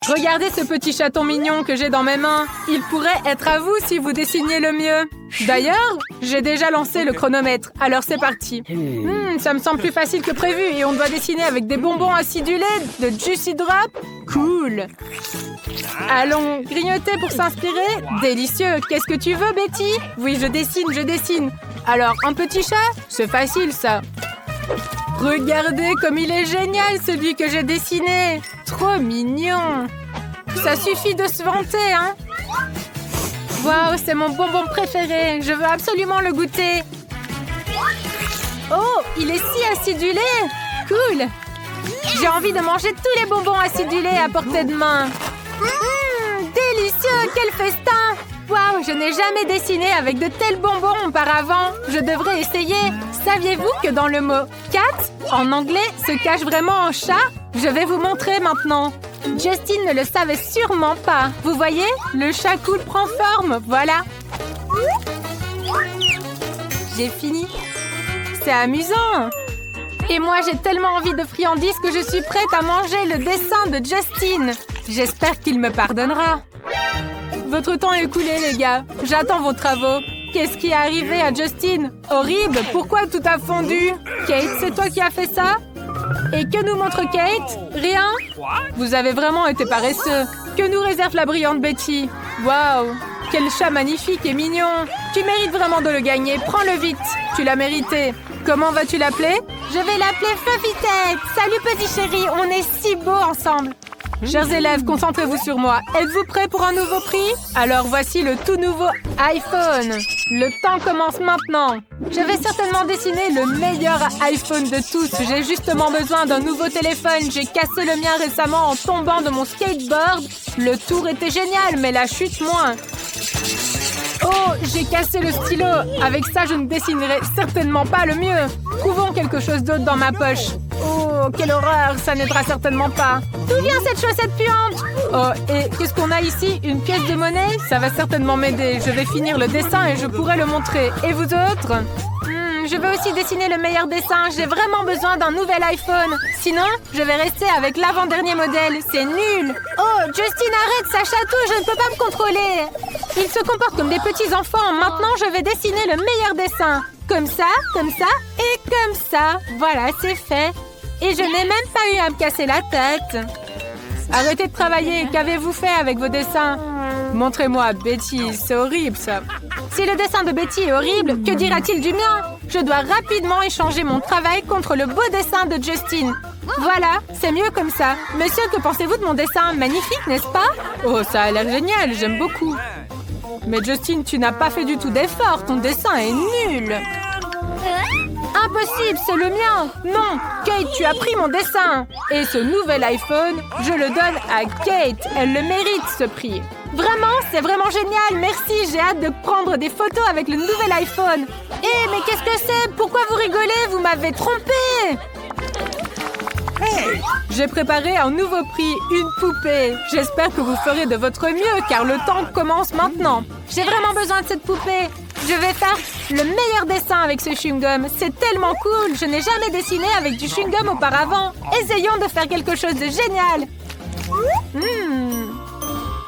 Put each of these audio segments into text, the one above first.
Regardez ce petit chaton mignon que j'ai dans mes mains. Il pourrait être à vous si vous dessiniez le mieux. D'ailleurs, j'ai déjà lancé le chronomètre. Alors c'est parti. Ça me semble plus facile que prévu et on doit dessiner avec des bonbons acidulés de Juicy Drop. Cool. Allons grignoter pour s'inspirer. Délicieux. Qu'est-ce que tu veux, Betty? Oui, je dessine. Alors, un petit chat? C'est facile, ça. Regardez comme il est génial, celui que j'ai dessiné. Trop mignon. Ça suffit de se vanter, hein? Waouh, c'est mon bonbon préféré. Je veux absolument le goûter. Oh, il est si acidulé. Cool. J'ai envie de manger tous les bonbons acidulés à portée de main. Délicieux, quel festin! Waouh, je n'ai jamais dessiné avec de tels bonbons auparavant. Je devrais essayer. Saviez-vous que dans le mot « cat », en anglais, se cache vraiment un chat? Je vais vous montrer maintenant. Justin ne le savait sûrement pas. Vous voyez? Le chat cool prend forme. Voilà. J'ai fini. C'est amusant. Et moi, j'ai tellement envie de friandises que je suis prête à manger le dessin de Justin. J'espère qu'il me pardonnera. Votre temps est écoulé, les gars. J'attends vos travaux. Qu'est-ce qui est arrivé à Justin? Horrible. Pourquoi tout a fondu? Kate, c'est toi qui as fait ça? Et que nous montre Kate? Rien? Vous avez vraiment été paresseux. Que nous réserve la brillante Betty? Waouh! Quel chat magnifique et mignon! Tu mérites vraiment de le gagner. Prends-le vite. Tu l'as mérité. Comment vas-tu l'appeler? Je vais l'appeler Fluffy Tête. Salut, petit chéri. On est si beaux ensemble. Chers élèves, concentrez-vous sur moi. Êtes-vous prêts pour un nouveau prix? Alors voici le tout nouveau iPhone. Le temps commence maintenant. Je vais certainement dessiner le meilleur iPhone de tous. J'ai justement besoin d'un nouveau téléphone. J'ai cassé le mien récemment en tombant de mon skateboard. Le tour était génial, mais la chute moins. Oh, j'ai cassé le stylo. Avec ça, je ne dessinerai certainement pas le mieux. Trouvons quelque chose d'autre dans ma poche. Oh, quelle horreur, ça n'aidera certainement pas. D'où vient cette chaussette puante? Oh, et qu'est-ce qu'on a ici? Une pièce de monnaie? Ça va certainement m'aider. Je vais finir le dessin et je pourrai le montrer. Et vous autres? Je veux aussi dessiner le meilleur dessin. J'ai vraiment besoin d'un nouvel iPhone. Sinon, je vais rester avec l'avant-dernier modèle. C'est nul. Oh, Justin, arrête, ça chatouille. Je ne peux pas me contrôler. Ils se comportent comme des petits enfants. Maintenant, je vais dessiner le meilleur dessin. Comme ça et comme ça. Voilà, c'est fait. Et je n'ai même pas eu à me casser la tête. Arrêtez de travailler. Qu'avez-vous fait avec vos dessins? Montrez-moi, Betty. C'est horrible, ça. Si le dessin de Betty est horrible, que dira-t-il du mien? Je dois rapidement échanger mon travail contre le beau dessin de Justin. Voilà, c'est mieux comme ça. Monsieur, que pensez-vous de mon dessin? Magnifique, n'est-ce pas? Oh, ça a l'air génial. J'aime beaucoup. Mais Justin, tu n'as pas fait du tout d'effort. Ton dessin est nul. Impossible, c'est le mien. Non, Kate, tu as pris mon dessin. Et ce nouvel iPhone, je le donne à Kate. Elle le mérite, ce prix. Vraiment, c'est vraiment génial. Merci, j'ai hâte de prendre des photos avec le nouvel iPhone. Eh, mais qu'est-ce que c'est? Pourquoi vous rigolez? Vous m'avez trompé. Hey, j'ai préparé un nouveau prix, une poupée. J'espère que vous ferez de votre mieux, car le temps commence maintenant. J'ai vraiment besoin de cette poupée. Je vais faire le meilleur dessin avec ce chewing-gum. C'est tellement cool. Je n'ai jamais dessiné avec du chewing-gum auparavant. Essayons de faire quelque chose de génial.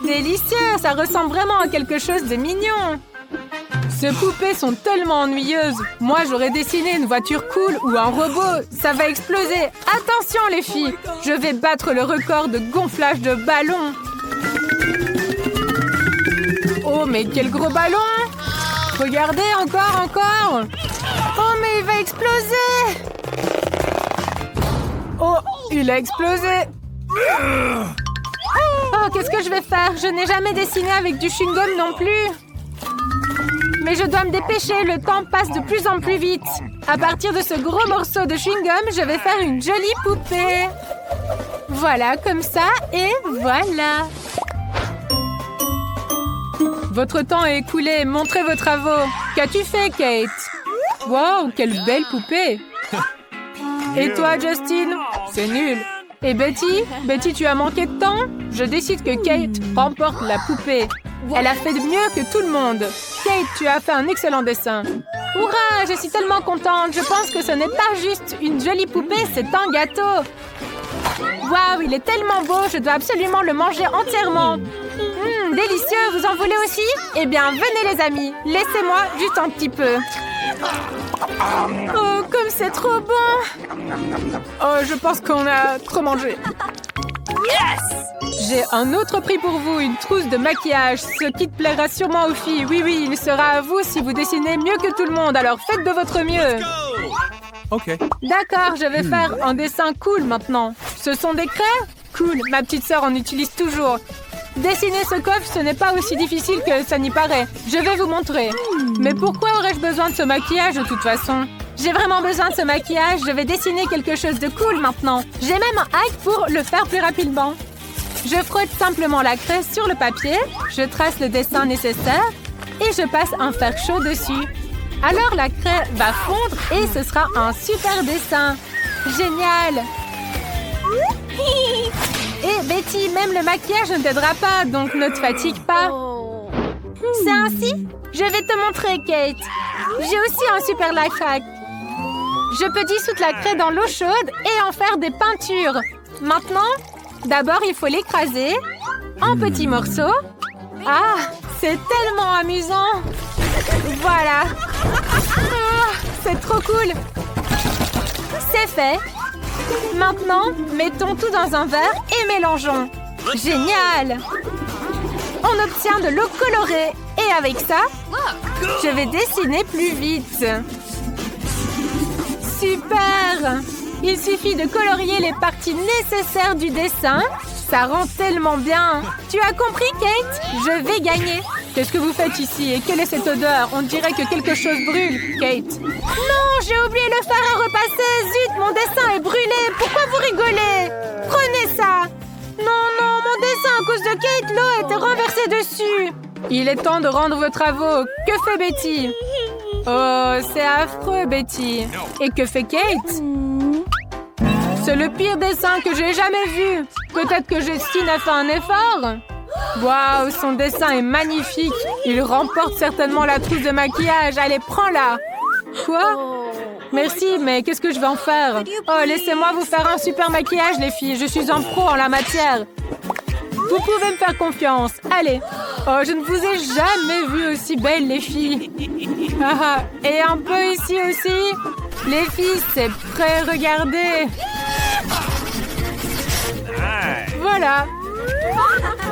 Délicieux. Ça ressemble vraiment à quelque chose de mignon. Ces poupées sont tellement ennuyeuses. Moi, j'aurais dessiné une voiture cool ou un robot. Ça va exploser. Attention, les filles. Je vais battre le record de gonflage de ballon. Oh, mais quel gros ballon! Regardez, encore. Oh, mais il va exploser! Oh, il a explosé! Oh, qu'est-ce que je vais faire? Je n'ai jamais dessiné avec du chewing-gum non plus. Mais je dois me dépêcher, le temps passe de plus en plus vite. À partir de ce gros morceau de chewing-gum, je vais faire une jolie poupée. Voilà, comme ça, et voilà. Votre temps est écoulé, montrez vos travaux. Qu'as-tu fait, Kate? Wow, quelle belle poupée. Et toi, Justin? C'est nul. Et Betty? Betty, tu as manqué de temps? Je décide que Kate remporte la poupée. Elle a fait de mieux que tout le monde. Kate, tu as fait un excellent dessin. Hurrah, je suis tellement contente. Je pense que ce n'est pas juste une jolie poupée, c'est un gâteau. Waouh, il est tellement beau, je dois absolument le manger entièrement. Délicieux, vous en voulez aussi? Eh bien, venez les amis, laissez-moi juste un petit peu. Oh, comme c'est trop bon! Oh, je pense qu'on a trop mangé. J'ai un autre prix pour vous, une trousse de maquillage. Ce kit plaira sûrement aux filles. Oui, oui, il sera à vous si vous dessinez mieux que tout le monde. Alors faites de votre mieux. Ok. D'accord, je vais faire un dessin cool maintenant. Ce sont des craies? Cool, ma petite sœur en utilise toujours. Dessiner ce coffre, ce n'est pas aussi difficile que ça n'y paraît. Je vais vous montrer. Mais pourquoi aurais-je besoin de ce maquillage de toute façon? J'ai vraiment besoin de ce maquillage. Je vais dessiner quelque chose de cool maintenant. J'ai même un hack pour le faire plus rapidement. Je frotte simplement la craie sur le papier. Je trace le dessin nécessaire. Et je passe un fer chaud dessus. Alors la craie va fondre et ce sera un super dessin. Génial! Et Betty, même le maquillage ne t'aidera pas, donc ne te fatigue pas. C'est ainsi? Je vais te montrer, Kate. J'ai aussi un super life hack. Je peux dissoudre la craie dans l'eau chaude et en faire des peintures. Maintenant, d'abord, il faut l'écraser en petits morceaux. Ah, c'est tellement amusant. Voilà. Ah, c'est trop cool. C'est fait. Maintenant, mettons tout dans un verre et mélangeons. Génial! On obtient de l'eau colorée. Et avec ça, je vais dessiner plus vite. Super! Il suffit de colorier les parties nécessaires du dessin. Ça rend tellement bien. Tu as compris, Kate? Je vais gagner. Qu'est-ce que vous faites ici? Et quelle est cette odeur? On dirait que quelque chose brûle, Kate. Non, j'ai oublié le fer à repasser. Zut, mon dessin est brûlé. Pourquoi vous rigolez? Prenez ça. Non, non, mon dessin, à cause de Kate, l'eau a été renversée dessus. Il est temps de rendre vos travaux. Que fait Betty? Oh, c'est affreux, Betty. Et que fait Kate? C'est le pire dessin que j'ai jamais vu. Peut-être que Justine a fait un effort. Waouh, son dessin est magnifique. Il remporte certainement la trousse de maquillage. Allez, prends-la. Quoi? Merci, mais qu'est-ce que je vais en faire? Oh, laissez-moi vous faire un super maquillage, les filles. Je suis un pro en la matière. Vous pouvez me faire confiance. Allez. Oh, je ne vous ai jamais vu aussi belles, les filles. Et un peu ici aussi. Les filles, c'est prêt, regardez. Voilà.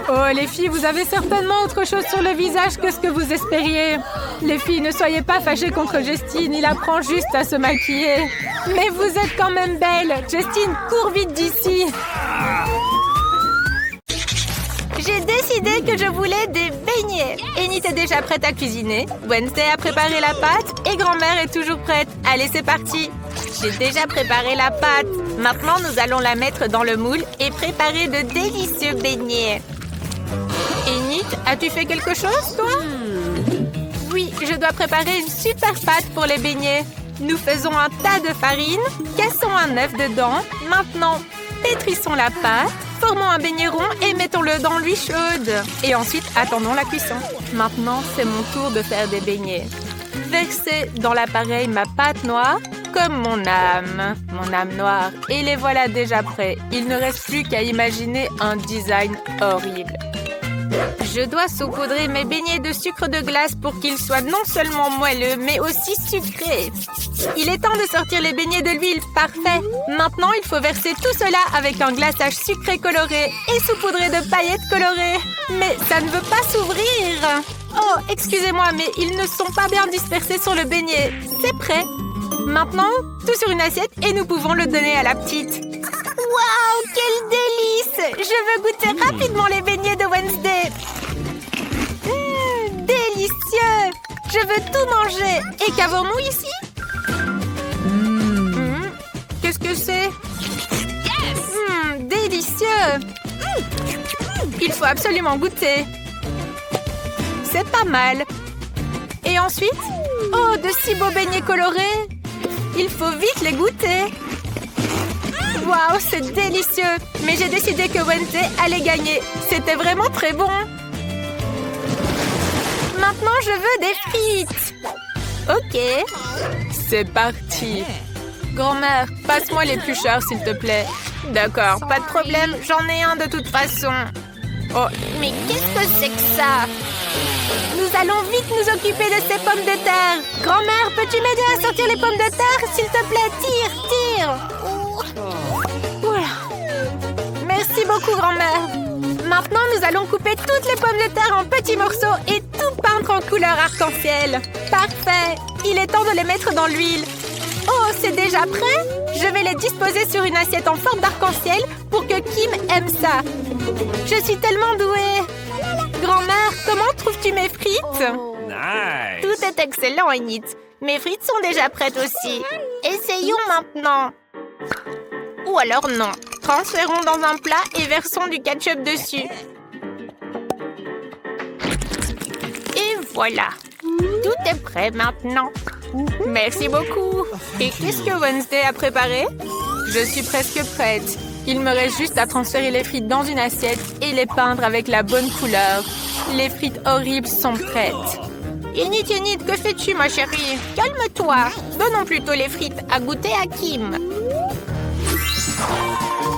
Oh, les filles, vous avez certainement autre chose sur le visage que ce que vous espériez. Les filles, ne soyez pas fâchées contre Justine. Il apprend juste à se maquiller. Mais vous êtes quand même belle. Justine, cours vite d'ici. J'ai décidé que je voulais des beignets. Annie est déjà prête à cuisiner. Wednesday a préparé la pâte et grand-mère est toujours prête. Allez, c'est parti. J'ai déjà préparé la pâte. Maintenant, nous allons la mettre dans le moule et préparer de délicieux beignets. Enid, as-tu fait quelque chose, toi? Oui, je dois préparer une super pâte pour les beignets. Nous faisons un tas de farine, cassons un œuf dedans. Maintenant, pétrissons la pâte, formons un beignet rond et mettons-le dans l'huile chaude. Et ensuite, attendons la cuisson. Maintenant, c'est mon tour de faire des beignets. Versez dans l'appareil ma pâte noire, comme mon âme noire. Et les voilà déjà prêts. Il ne reste plus qu'à imaginer un design horrible. Je dois saupoudrer mes beignets de sucre de glace pour qu'ils soient non seulement moelleux, mais aussi sucrés. Il est temps de sortir les beignets de l'huile. Parfait. Maintenant, il faut verser tout cela avec un glaçage sucré coloré et saupoudré de paillettes colorées. Mais ça ne veut pas s'ouvrir. Oh, excusez-moi, mais ils ne sont pas bien dispersés sur le beignet. C'est prêt. Maintenant, tout sur une assiette et nous pouvons le donner à la petite. Waouh, quel délice! Je veux goûter rapidement les beignets de Wednesday. Délicieux! Je veux tout manger. Et qu'avons-nous ici? Qu'est-ce que c'est? Délicieux! Il faut absolument goûter. C'est pas mal. Et ensuite? Oh, de si beaux beignets colorés! Il faut vite les goûter. Waouh, c'est délicieux! Mais j'ai décidé que Wednesday allait gagner. C'était vraiment très bon. Maintenant, je veux des frites. Ok. C'est parti. Grand-mère, passe-moi l'éplucheur, s'il te plaît. D'accord, pas de problème, j'en ai un de toute façon. Oh, mais qu'est-ce que c'est que ça? Nous allons vite nous occuper de ces pommes de terre. Grand-mère, peux-tu m'aider à sortir les pommes de terre? S'il te plaît, tire. Voilà. Merci beaucoup, grand-mère. Maintenant, nous allons couper toutes les pommes de terre en petits morceaux et tout peindre en couleur arc-en-ciel. Parfait. Il est temps de les mettre dans l'huile. Oh, c'est déjà prêt? Je vais les disposer sur une assiette en forme d'arc-en-ciel pour que Kim aime ça. Je suis tellement douée. Grand-mère, comment trouves-tu mes frites? Nice. Tout est excellent, Enid. Mes frites sont déjà prêtes aussi. Essayons maintenant. Ou alors non. Transférons dans un plat et versons du ketchup dessus. Et voilà. Tout est prêt maintenant. Merci beaucoup. Et qu'est-ce que Wednesday a préparé? Je suis presque prête. Il me reste juste à transférer les frites dans une assiette et les peindre avec la bonne couleur. Les frites horribles sont prêtes. Enid, que fais-tu, ma chérie? Calme-toi. Donnons plutôt les frites à goûter à Kim.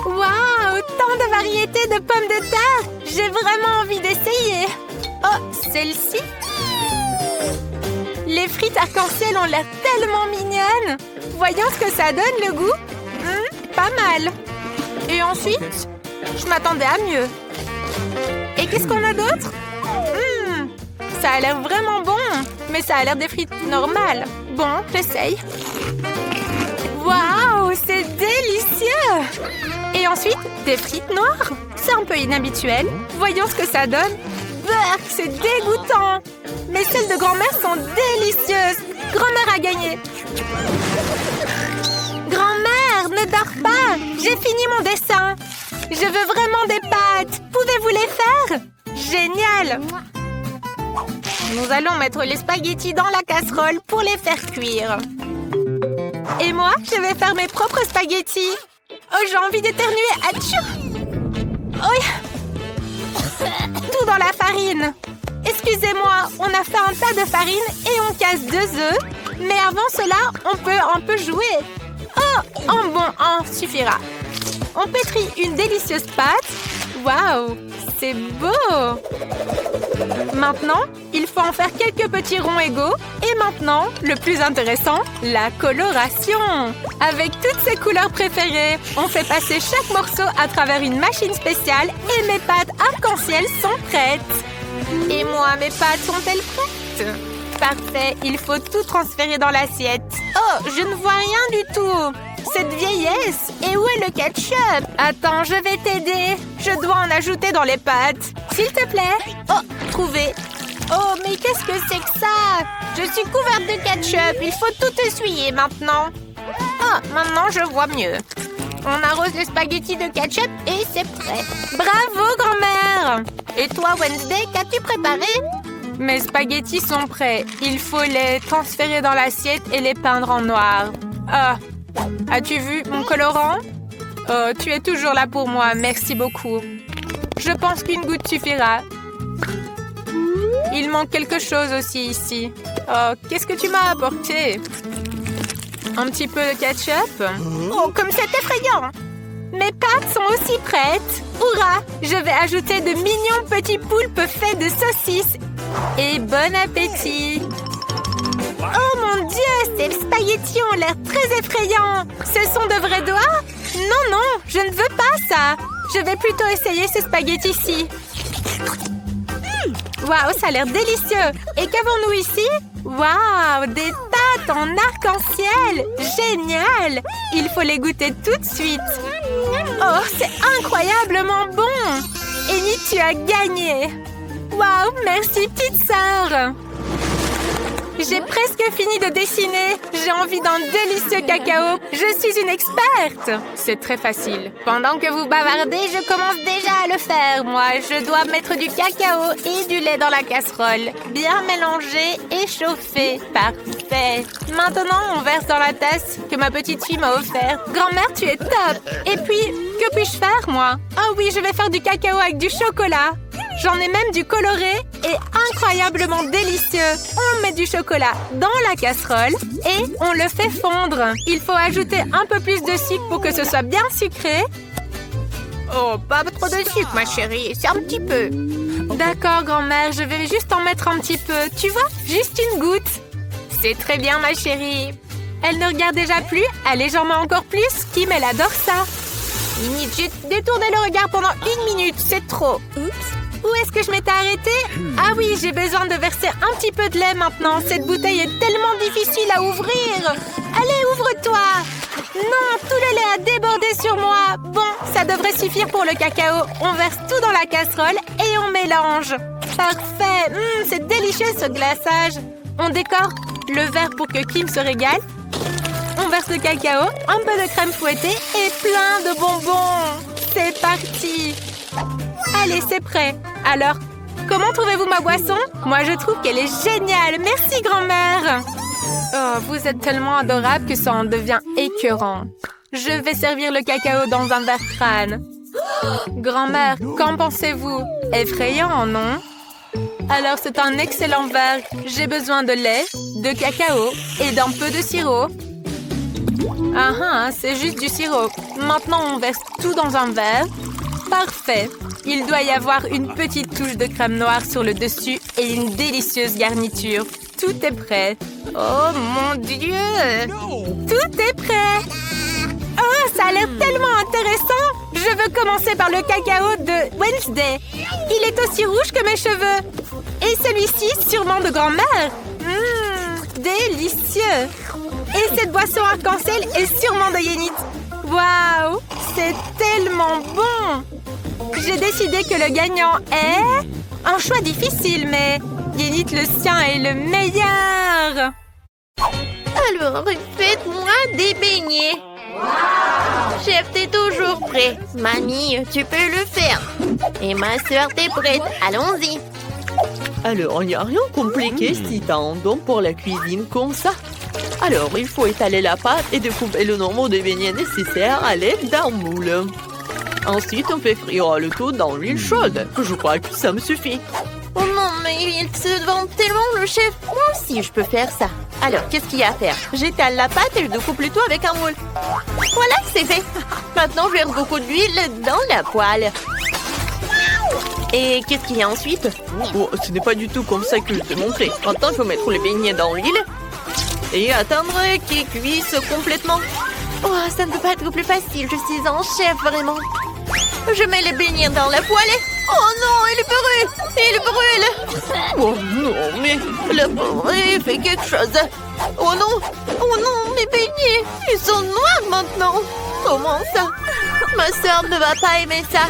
Waouh, tant de variétés de pommes de terre. J'ai vraiment envie d'essayer. Oh, celle-ci? Les frites arc-en-ciel ont l'air tellement mignonnes. Voyons ce que ça donne, le goût. Pas mal. Et ensuite, je m'attendais à mieux. Et qu'est-ce qu'on a d'autre? Ça a l'air vraiment bon. Mais ça a l'air des frites normales. Bon, j'essaye. Waouh, c'est délicieux! Et ensuite, des frites noires. C'est un peu inhabituel. Voyons ce que ça donne. Burk, c'est dégoûtant. Mais celles de grand-mère sont délicieuses. Grand-mère a gagné. Grand-mère, ne dors pas. J'ai fini mon dessin. Je veux vraiment des pâtes. Pouvez-vous les faire? Génial. Nous allons mettre les spaghettis dans la casserole pour les faire cuire. Et moi, je vais faire mes propres spaghettis. Oh, j'ai envie d'éternuer. Atchou! Oh. Tout dans la farine. Excusez-moi, on a fait un tas de farine et on casse 2 œufs. Mais avant cela, on peut un peu jouer. Oh, un suffira. On pétrit une délicieuse pâte. Waouh, c'est beau! Maintenant, il faut en faire quelques petits ronds égaux. Et maintenant, le plus intéressant, la coloration. Avec toutes ses couleurs préférées, on fait passer chaque morceau à travers une machine spéciale et mes pâtes arc-en-ciel sont prêtes. Et moi, mes pâtes sont-elles prêtes? Parfait, il faut tout transférer dans l'assiette. Oh, je ne vois rien du tout. Cette vieillesse! Et où est le ketchup? Attends, je vais t'aider. Je dois en ajouter dans les pâtes. S'il te plaît. Oh, trouvé. Oh, mais qu'est-ce que c'est que ça? Je suis couverte de ketchup. Il faut tout essuyer maintenant. Oh, maintenant je vois mieux. On arrose les spaghettis de ketchup et c'est prêt. Bravo, grand-mère! Et toi, Wednesday, qu'as-tu préparé? Mes spaghettis sont prêts. Il faut les transférer dans l'assiette et les peindre en noir. Ah! As-tu vu mon colorant? Oh, tu es toujours là pour moi. Merci beaucoup. Je pense qu'une goutte suffira. Il manque quelque chose aussi ici. Oh, qu'est-ce que tu m'as apporté? Un petit peu de ketchup? Oh, comme c'est effrayant! Mes pâtes sont aussi prêtes. Hurrah! Je vais ajouter de mignons petits poulpes faits de saucisses. Et bon appétit! Oh mon Dieu, ces spaghettis ont l'air très effrayants. Ce sont de vrais doigts? Non, non, je ne veux pas ça. Je vais plutôt essayer ces spaghettis-ci. Waouh, ça a l'air délicieux. Et qu'avons-nous ici? Waouh, des pâtes en arc-en-ciel. Génial. Il faut les goûter tout de suite. Oh, c'est incroyablement bon. Enid, tu as gagné. Waouh, merci petite sœur. J'ai presque fini de dessiner. J'ai envie d'un délicieux cacao. Je suis une experte. C'est très facile. Pendant que vous bavardez, je commence déjà à le faire, moi. Je dois mettre du cacao et du lait dans la casserole. Bien mélanger et chauffer. Parfait. Maintenant, on verse dans la tasse que ma petite fille m'a offerte. Grand-mère, tu es top. Et puis, que puis-je faire, moi? Oh oui, je vais faire du cacao avec du chocolat. J'en ai même du coloré est incroyablement délicieux. On met du chocolat dans la casserole et on le fait fondre. Il faut ajouter un peu plus de sucre pour que ce soit bien sucré. Oh, pas trop de sucre, ma chérie. C'est un petit peu. D'accord, grand-mère, je vais juste en mettre un petit peu. Tu vois, juste une goutte. C'est très bien, ma chérie. Elle ne regarde déjà plus, allez, j'en mets encore plus. Kim, elle adore ça. J'ai détourné le regard pendant 1 minute, c'est trop. Oups. Où est-ce que je m'étais arrêtée? Ah oui, j'ai besoin de verser un petit peu de lait maintenant. Cette bouteille est tellement difficile à ouvrir. Allez, ouvre-toi. Non, tout le lait a débordé sur moi. Bon, ça devrait suffire pour le cacao. On verse tout dans la casserole et on mélange. Parfait. C'est délicieux ce glaçage. On décore le verre pour que Kim se régale. On verse le cacao, un peu de crème fouettée et plein de bonbons. C'est parti. Allez, c'est prêt. Alors, comment trouvez-vous ma boisson? Moi, je trouve qu'elle est géniale. Merci, grand-mère. Oh, vous êtes tellement adorable que ça en devient écœurant. Je vais servir le cacao dans un verre crâne. Grand-mère, qu'en pensez-vous? Effrayant, non? Alors, c'est un excellent verre. J'ai besoin de lait, de cacao et d'un peu de sirop. Ah, c'est juste du sirop. Maintenant, on verse tout dans un verre. Parfait. Il doit y avoir une petite touche de crème noire sur le dessus et une délicieuse garniture. Tout est prêt. Oh, mon Dieu! Tout est prêt. Oh, ça a l'air tellement intéressant. Je veux commencer par le cacao de Wednesday. Il est aussi rouge que mes cheveux. Et celui-ci, sûrement de grand-mère. Délicieux. Et cette boisson arc-en-ciel est sûrement de Yenit. Waouh, c'est tellement bon. J'ai décidé que le gagnant est... Un choix difficile, mais Yenit, le sien est le meilleur. Alors, faites-moi des beignets. Chef, t'es toujours prêt. Mamie, tu peux le faire. Et ma soeur, t'es prête. Allons-y. Alors, il n'y a rien de compliqué si t'as un don pour la cuisine comme ça. Alors, il faut étaler la pâte et découper le nombre de beignets nécessaires à l'aide d'un moule. Ensuite, on fait frire le tout dans l'huile chaude. Je crois que ça me suffit. Oh non, mais il se vend tellement, le chef. Moi aussi, je peux faire ça. Alors, qu'est-ce qu'il y a à faire? J'étale la pâte et je découpe le tout avec un moule. Voilà, c'est fait. Maintenant, je verse beaucoup d'huile dans la poêle. Et qu'est-ce qu'il y a ensuite? Oh, ce n'est pas du tout comme ça que je t'ai montré. Maintenant, il faut mettre les beignets dans l'huile et attendre qu'ils cuisent complètement. Oh, ça ne peut pas être plus facile. Je suis un chef, vraiment. Je mets les beignets dans la poêle et... Oh non, il brûle! Il brûle! Oh non, mais Le pauvre, il fait quelque chose. Oh non, mes beignets, ils sont noirs maintenant. Comment ça? Ma sœur ne va pas aimer ça.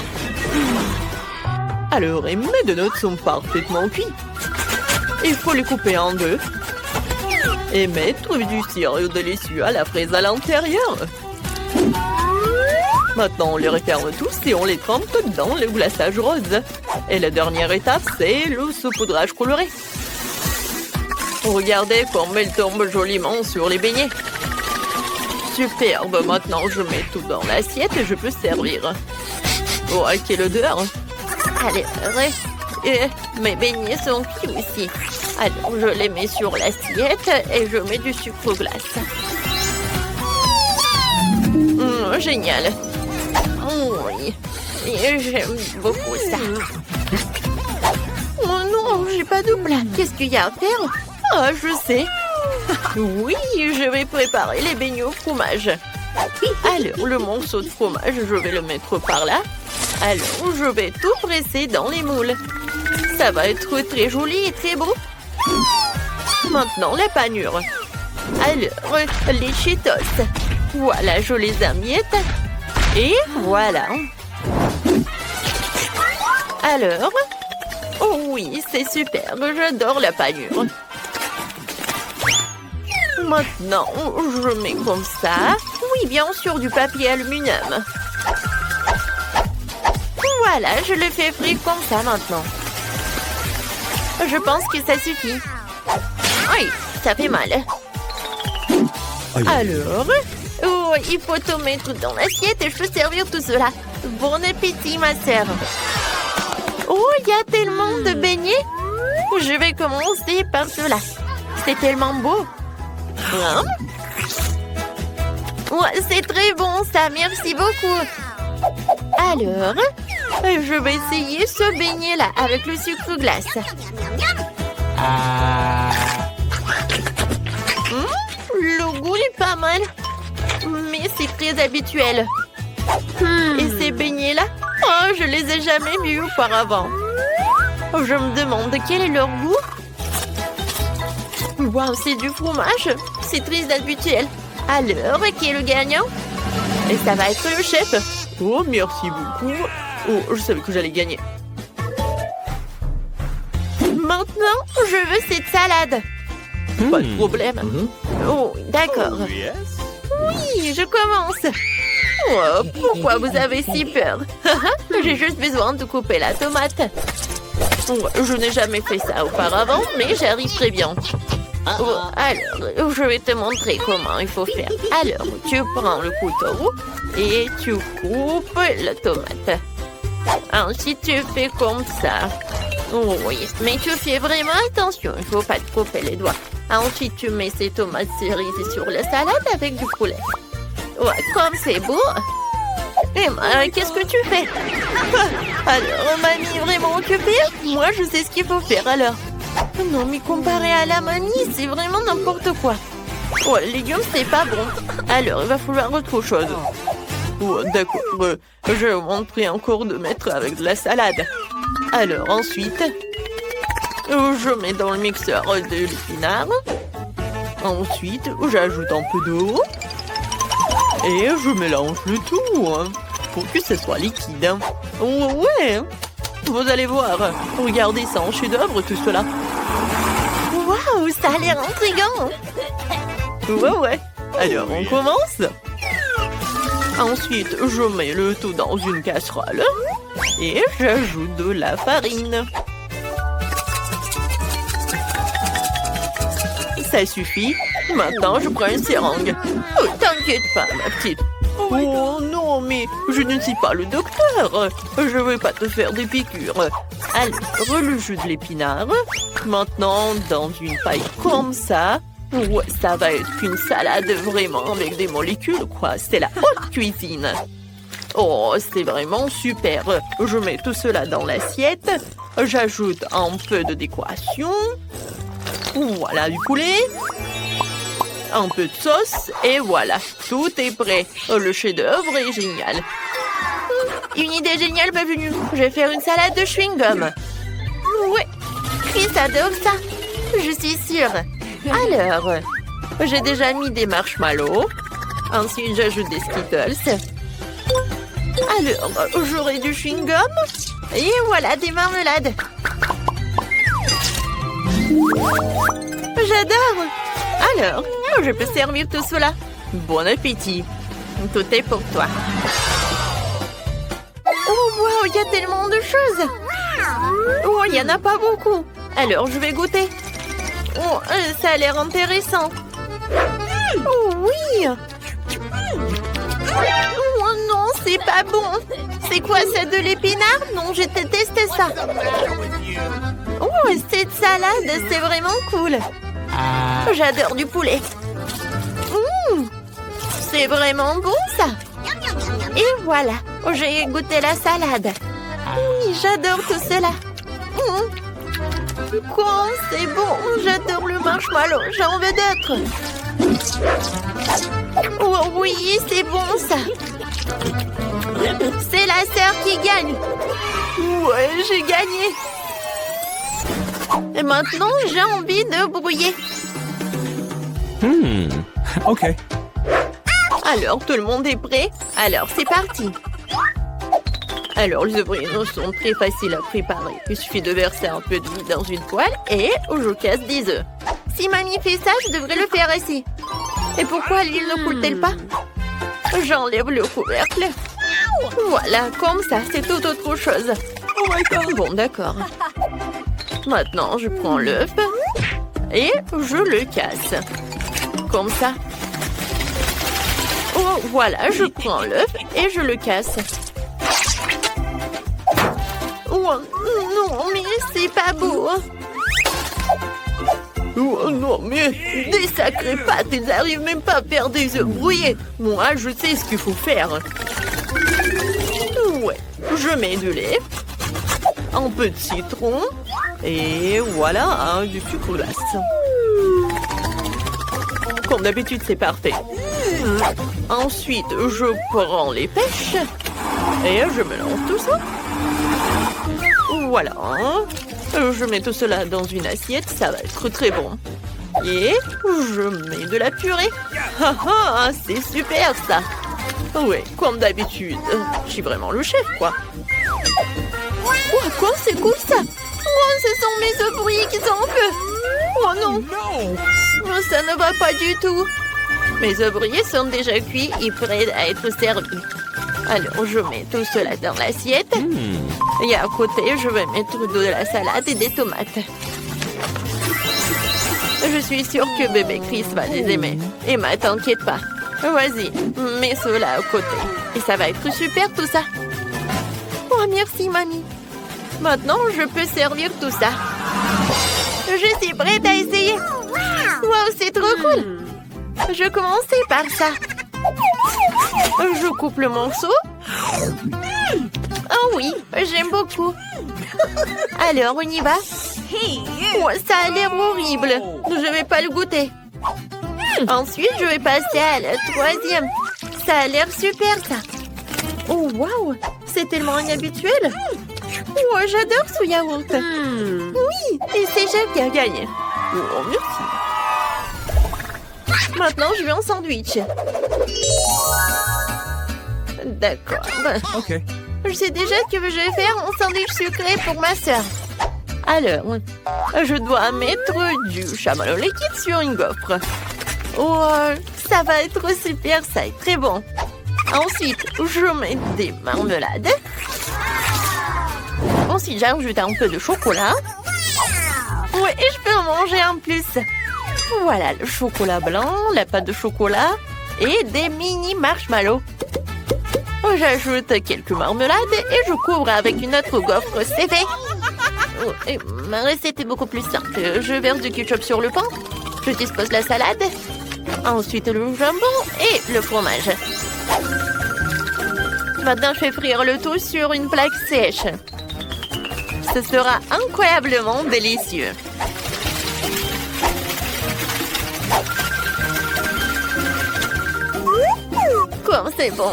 alors, mes donuts sont parfaitement cuits. Il faut les couper en deux et mettre du sirop délicieux à la fraise à l'intérieur. Maintenant, on les referme tous et on les trempe dans le glaçage rose. Et la dernière étape, c'est le saupoudrage coloré. Regardez comme elle tombe joliment sur les beignets. Superbe, maintenant je mets tout dans l'assiette et je peux servir. Oh, quelle odeur! Allez, mes beignets sont cuits aussi. Alors, je les mets sur l'assiette et je mets du sucre glace. Génial. Oui, j'aime beaucoup ça. Oh non, j'ai pas de plat. Qu'est-ce qu'il y a à faire? Ah, je sais. Oui, je vais préparer les beignets au fromage. Alors, le morceau de fromage, je vais le mettre par là. Alors, je vais tout presser dans les moules. Ça va être très joli et très beau. Maintenant, la panure. Alors, les Cheetos. Voilà, je les amiette. Et voilà. Alors, oh oui, c'est super. J'adore la panure. Maintenant, je mets comme ça. Oui, bien sûr, du papier aluminium. Voilà, je le fais frire comme ça maintenant. Je pense que ça suffit. Oui, ça fait mal. Alors, oh, il faut tout mettre dans l'assiette et je peux servir tout cela. Bon appétit, ma sœur. Oh, il y a tellement de beignets. Je vais commencer par cela. C'est tellement beau. Hein? Ouais, c'est très bon ça, merci beaucoup. Alors, je vais essayer ce beignet-là avec le sucre glace. Le goût est pas mal, mais c'est très habituel. Et ces beignets-là, oh, je les ai jamais vus auparavant. Je me demande quel est leur goût. Waouh, c'est du fromage. C'est très habituel. Alors, qui est le gagnant? Et ça va être le chef. Oh, merci beaucoup. Oh, je savais que j'allais gagner. Maintenant, je veux cette salade. Pas de problème. Oh, d'accord. Oui, je commence. Oh, pourquoi vous avez si peur? J'ai juste besoin de couper la tomate. Oh, je n'ai jamais fait ça auparavant, mais j'arrive très bien. Oh, alors, je vais te montrer comment il faut faire. Alors, tu prends le couteau et tu coupes la tomate. Ensuite, tu fais comme ça. Oh, oui, mais tu fais vraiment attention, il ne faut pas te couper les doigts. Ensuite, tu mets ces tomates cerises sur la salade avec du poulet. Ouais, comme c'est beau. Emma, qu'est-ce que tu fais? Alors, mamie est vraiment occupée? Moi, je sais ce qu'il faut faire alors. Non, mais comparé à la mamie, c'est vraiment n'importe quoi. Ouais, les légumes, c'est pas bon. Alors, il va falloir autre chose. Oh, d'accord. Je vais vous montrer encore de mettre avec de la salade. Alors, ensuite, je mets dans le mixeur de l'épinard. Ensuite, j'ajoute un peu d'eau. Et je mélange le tout pour que ce soit liquide. Oh, ouais, vous allez voir. Regardez ça en chef-d'œuvre, tout cela. Waouh, ça a l'air intriguant. Ouais. Alors, on commence. Ensuite, je mets le tout dans une casserole. Et j'ajoute de la farine. Ça suffit. Maintenant, je prends une seringue. Oh, t'inquiète pas, ma petite. Oh non, mais je ne suis pas le docteur. Je vais pas te faire des piqûres. Alors, le jus de l'épinard. Maintenant, dans une paille comme ça. Ouais, ça va être une salade vraiment avec des molécules, quoi. C'est la haute cuisine. Oh, c'est vraiment super. Je mets tout cela dans l'assiette. J'ajoute un peu de décoration. Voilà du poulet. Un peu de sauce. Et voilà, tout est prêt. Le chef-d'œuvre est génial. Une idée géniale m'est venue. Je vais faire une salade de chewing-gum. Ouais, Chris adore ça. Je suis sûre. Alors, j'ai déjà mis des marshmallows. Ensuite, j'ajoute des Skittles. Alors, j'aurai du chewing-gum. Et voilà, des marmelades. J'adore. Alors, je peux servir tout cela. Bon appétit. Tout est pour toi. Oh, wow, il y a tellement de choses. Oh, il n'y en a pas beaucoup. Alors, je vais goûter. Oh, ça a l'air intéressant. Oh, oui. Oh non, c'est pas bon. C'est quoi, c'est de l'épinard? Non, j'ai détesté ça. Oh, cette salade, c'est vraiment cool. J'adore du poulet. C'est vraiment bon, ça. Et voilà, j'ai goûté la salade. Oui, j'adore tout cela. Quoi, c'est bon. J'adore le marshmallow. J'en veux d'autres. Oh oui, c'est bon, ça. C'est la sœur qui gagne. Ouais, j'ai gagné. Et maintenant, j'ai envie de brouiller. Ok. Alors, tout le monde est prêt? Alors, c'est parti. Alors, les œufs sont très faciles à préparer. Il suffit de verser un peu d'huile dans une poêle et je casse des œufs. Si mamie fait ça, je devrais le faire ici. Et pourquoi l'huile ne coule-t-elle pas? J'enlève le couvercle. Voilà, comme ça, c'est tout autre chose. Oh my God. Bon, d'accord. Maintenant, je prends l'œuf et je le casse. Comme ça. Oh, voilà, je prends l'œuf et je le casse. Oh, non, mais c'est pas beau. Non, mais des sacrées pâtes, ils n'arrivent même pas à faire des œufs brouillés. Moi, je sais ce qu'il faut faire. Ouais, je mets du lait, un peu de citron, et voilà, du sucre glace. Comme d'habitude, c'est parfait. Ensuite, je prends les pêches et je mélange tout ça. Voilà. Je mets tout cela dans une assiette, ça va être très bon. Et je mets de la purée. Ah ah, c'est super ça. Ouais, comme d'habitude. Je suis vraiment le chef, quoi. Oh, quoi, c'est cool ça. Oh, ce sont mes œufs brouillés qui sont en feu. Oh non. Oh, ça ne va pas du tout. Mes œufs brouillés sont déjà cuits et prêts à être servis. Alors, je mets tout cela dans l'assiette. Et à côté, je vais mettre de la salade et des tomates. Je suis sûre que bébé Chris va les aimer. Emma, t'inquiète pas. Vas-y, mets cela à côté. Et ça va être super tout ça. Oh, merci, mamie. Maintenant, je peux servir tout ça. Je suis prête à essayer. Wow, c'est trop cool. Je commençais par ça. Je coupe le morceau. Oh oui, j'aime beaucoup. Alors, on y va. Oh, ça a l'air horrible. Je vais pas le goûter. Ensuite, je vais passer à la troisième. Ça a l'air super, ça. Oh, waouh, c'est tellement inhabituel. Oh, j'adore ce yaourt. Oui, et c'est Jeff qui a gagné. Oh, merci. Maintenant, je vais en sandwich. D'accord. OK. Je sais déjà que je vais faire un sandwich sucré pour ma sœur. Alors, je dois mettre du chamallow liquide sur une gaufre. Oh, ça va être super, ça est très bon. Ensuite, je mets des marmelades. Ensuite, j'ajoute un peu de chocolat. Ouais, et je peux en manger en plus. Voilà, le chocolat blanc, la pâte de chocolat et des mini marshmallows. J'ajoute quelques marmelades et je couvre avec une autre gaufre, c'est fait. Oh, et ma recette est beaucoup plus simple. Je verse du ketchup sur le pain, je dispose la salade, ensuite le jambon et le fromage. Maintenant, je fais frire le tout sur une plaque sèche. Ce sera incroyablement délicieux. Comme c'est bon.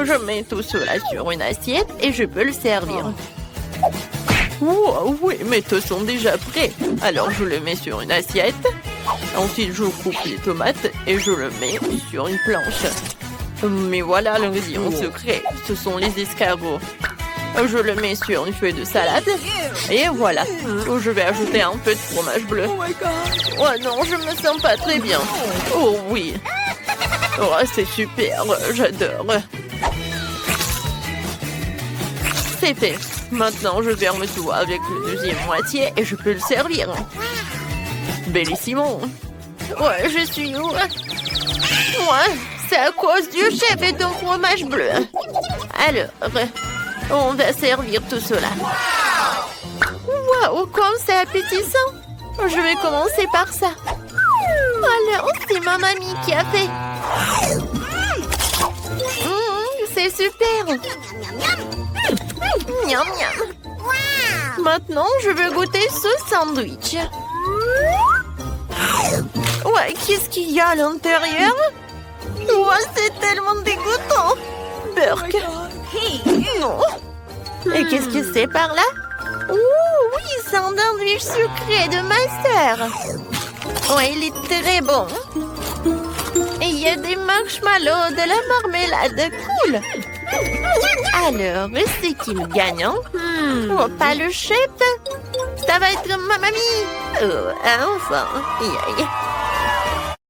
Je mets tout cela sur une assiette et je peux le servir. Oh, oui, mes toasts sont déjà prêts. Alors, je le mets sur une assiette. Ensuite, je coupe les tomates et je le mets sur une planche. Mais voilà l'ingrédient secret. Ce sont les escargots. Je le mets sur une feuille de salade. Et voilà. Je vais ajouter un peu de fromage bleu. Oh non, je me sens pas très bien. Oh oui. Oh, c'est super. J'adore. C'est fait. Maintenant, je ferme tout avec le deuxième moitié et je peux le servir. Bellissimo. Ouais, je suis où? Ouais, c'est à cause du chef et de fromage bleu. Alors, on va servir tout cela. Waouh, comme c'est appétissant. Je vais commencer par ça. Alors, c'est ma mamie qui a fait. C'est super. Miam, miam. Maintenant, je veux goûter ce sandwich. Ouais, qu'est-ce qu'il y a à l'intérieur? Ouais, c'est tellement dégoûtant. Burk. Non. Et qu'est-ce que c'est par là? Oh, oui, c'est un sandwich sucré de ma sœur. Ouais, il est très bon. Et il y a des marshmallows, de la marmelade. Cool. Alors, c'est qui le gagnant? Oh, pas le chef. Ça va être ma mamie. Oh, enfin. Aïe, aïe.